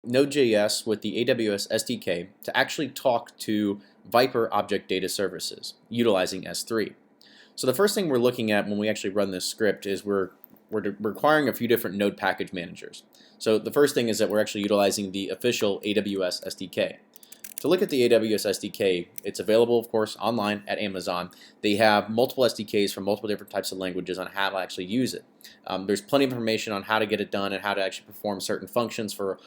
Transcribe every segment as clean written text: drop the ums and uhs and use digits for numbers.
Node.js with the AWS SDK to actually talk to ViPR Object Data Services utilizing S3. So the first thing we're looking at when we actually run this script is we're requiring a few different node package managers. So the first thing is that we're actually utilizing the official AWS SDK. To look at the AWS SDK, it's available, of course, online at Amazon. They have multiple SDKs for multiple different types of languages on how to actually use it. There's plenty of information on how to get it done and how to actually perform certain functions for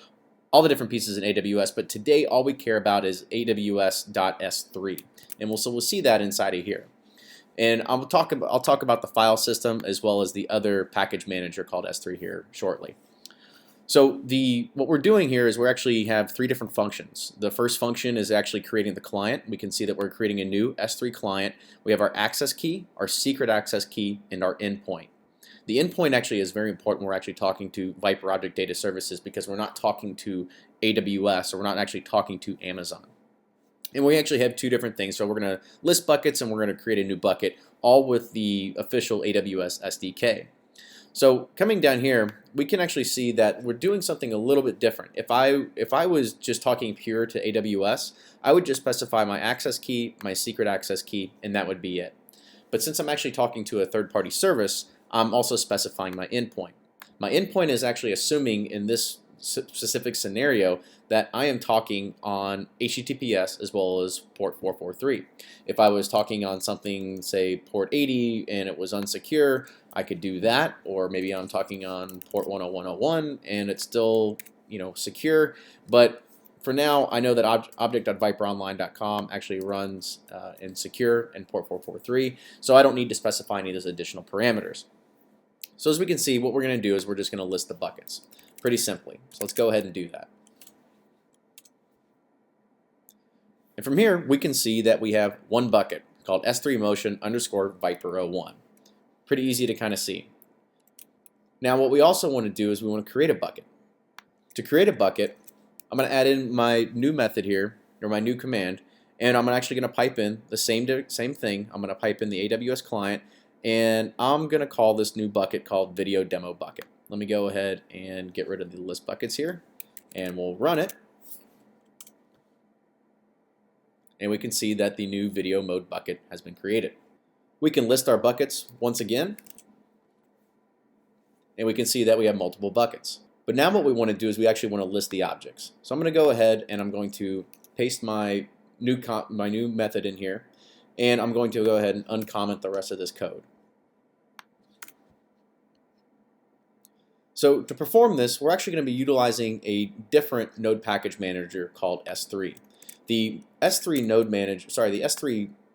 all the different pieces in AWS, but today all we care about is AWS.S3, and we'll see that inside of here. And I'll talk about the file system as well as the other package manager called S3 here shortly. So what we're doing here is we actually have three different functions. The first function is actually creating the client. We can see that we're creating a new S3 client. We have our access key, our secret access key, and our endpoint. The endpoint actually is very important. We're actually talking to ViPR Object Data Services because we're not talking to AWS, or we're not actually talking to Amazon. And we actually have two different things. So we're going to list buckets and we're going to create a new bucket, all with the official AWS SDK. So coming down here, we can actually see that we're doing something a little bit different. If I was just talking pure to AWS, I would just specify my access key, my secret access key, and that would be it. But since I'm actually talking to a third-party service, I'm also specifying my endpoint. My endpoint is actually assuming in this specific scenario that I am talking on HTTPS as well as port 443. If I was talking on something, say port 80, and it was unsecure, I could do that. Or maybe I'm talking on port 10101 and it's still, secure. But for now, I know that object.viperonline.com actually runs in secure and port 443, so I don't need to specify any of those additional parameters. So as we can see, what we're going to do is we're just going to list the buckets pretty simply. So let's go ahead and do that. And from here, we can see that we have one bucket called S3 motion underscore ViPR01. Pretty easy to kind of see. Now what we also want to do is we want to create a bucket. To create a bucket, I'm going to add in my new method here, or my new command, and I'm actually going to pipe in the same thing. I'm going to pipe in the AWS client, and I'm going to call this new bucket called video demo bucket. Let me go ahead and get rid of the list buckets here, and we'll run it. And we can see that the new video mode bucket has been created. We can list our buckets once again, and we can see that we have multiple buckets. But now what we want to do is we actually want to list the objects. So I'm going to go ahead and I'm going to paste my new method in here, and I'm going to go ahead and uncomment the rest of this code. So to perform this, we're actually going to be utilizing a different node package manager called S3. The S3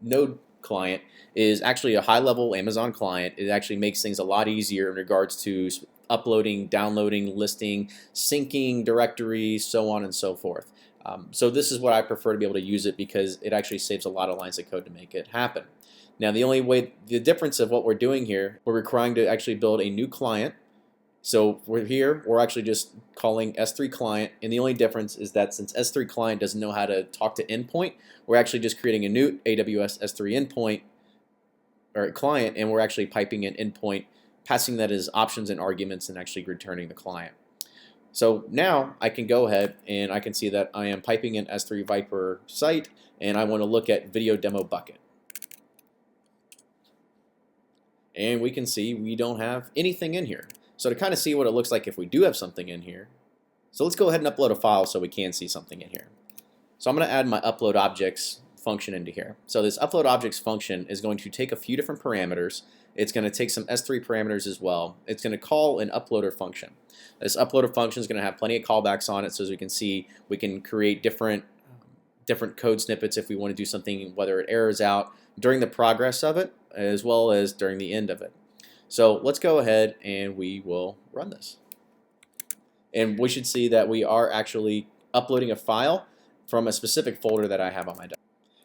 node client is actually a high-level Amazon client. It actually makes things a lot easier in regards to uploading, downloading, listing, syncing directories, so on and so forth. So this is what I prefer to be able to use it because it actually saves a lot of lines of code to make it happen. Now the difference of what we're doing here, we're requiring to actually build a new client. So we're actually just calling S3 client, and the only difference is that since S3 client doesn't know how to talk to endpoint, we're actually just creating a new AWS S3 endpoint or client, and we're actually piping in endpoint, passing that as options and arguments, and actually returning the client. So now I can go ahead and I can see that I am piping in S3 ViPR site, and I want to look at video demo bucket. And we can see we don't have anything in here. So to kind of see what it looks like if we do have something in here, so let's go ahead and upload a file so we can see something in here. So I'm going to add my upload objects function into here. So this upload objects function is going to take a few different parameters. It's going to take some S3 parameters as well. It's going to call an uploader function. This uploader function is going to have plenty of callbacks on it, so as we can see, we can create different code snippets if we want to do something, whether it errors out during the progress of it as well as during the end of it. So let's go ahead and we will run this. And we should see that we are actually uploading a file from a specific folder that I have on my desktop.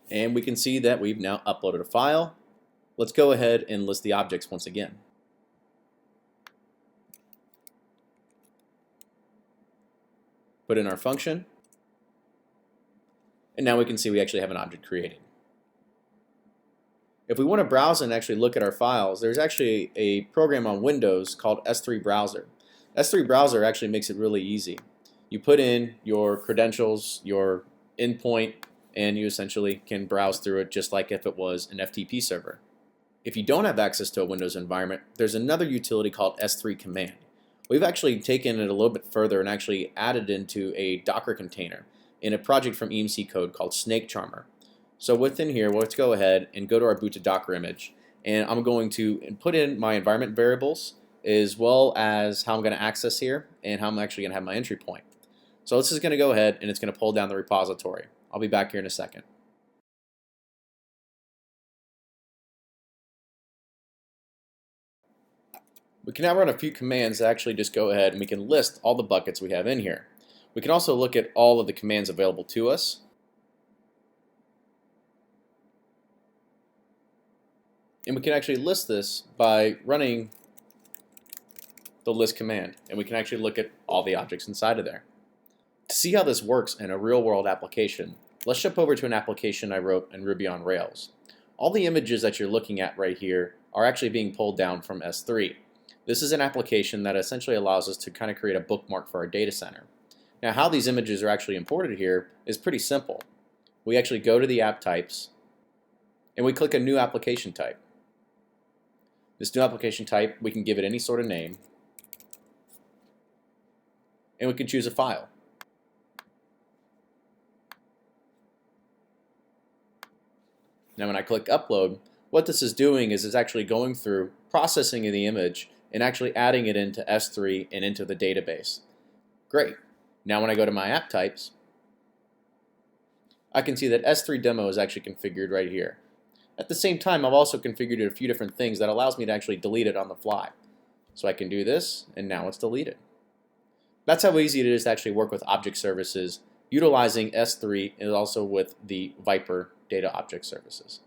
And we can see that we've now uploaded a file. Let's go ahead and list the objects once again. Put in our function. And now we can see we actually have an object created. If we want to browse and actually look at our files, there's actually a program on Windows called S3 Browser. S3 Browser actually makes it really easy. You put in your credentials, your endpoint, and you essentially can browse through it just like if it was an FTP server. If you don't have access to a Windows environment, there's another utility called S3 command. We've actually taken it a little bit further and actually added into a Docker container in a project from EMC Code called Snake Charmer. So within here, let's go ahead and go to our boot to Docker image, and I'm going to put in my environment variables as well as how I'm going to access here and how I'm actually going to have my entry point. So this is going to go ahead and it's going to pull down the repository. I'll be back here in a second. We can now run a few commands that actually just go ahead and we can list all the buckets we have in here. We can also look at all of the commands available to us. And we can actually list this by running the list command, and we can actually look at all the objects inside of there. To see how this works in a real-world application, let's jump over to an application I wrote in Ruby on Rails. All the images that you're looking at right here are actually being pulled down from S3. This is an application that essentially allows us to kind of create a bookmark for our data center. Now, how these images are actually imported here is pretty simple. We actually go to the app types, and we click a new application type. This new application type, we can give it any sort of name, and we can choose a file. Now when I click upload, what this is doing is it's actually going through processing the image and actually adding it into S3 and into the database. Great. Now when I go to my app types, I can see that S3 demo is actually configured right here. At the same time, I've also configured a few different things that allows me to actually delete it on the fly. So I can do this, and now it's deleted. That's how easy it is to actually work with object services utilizing S3 and also with the ViPR data object services.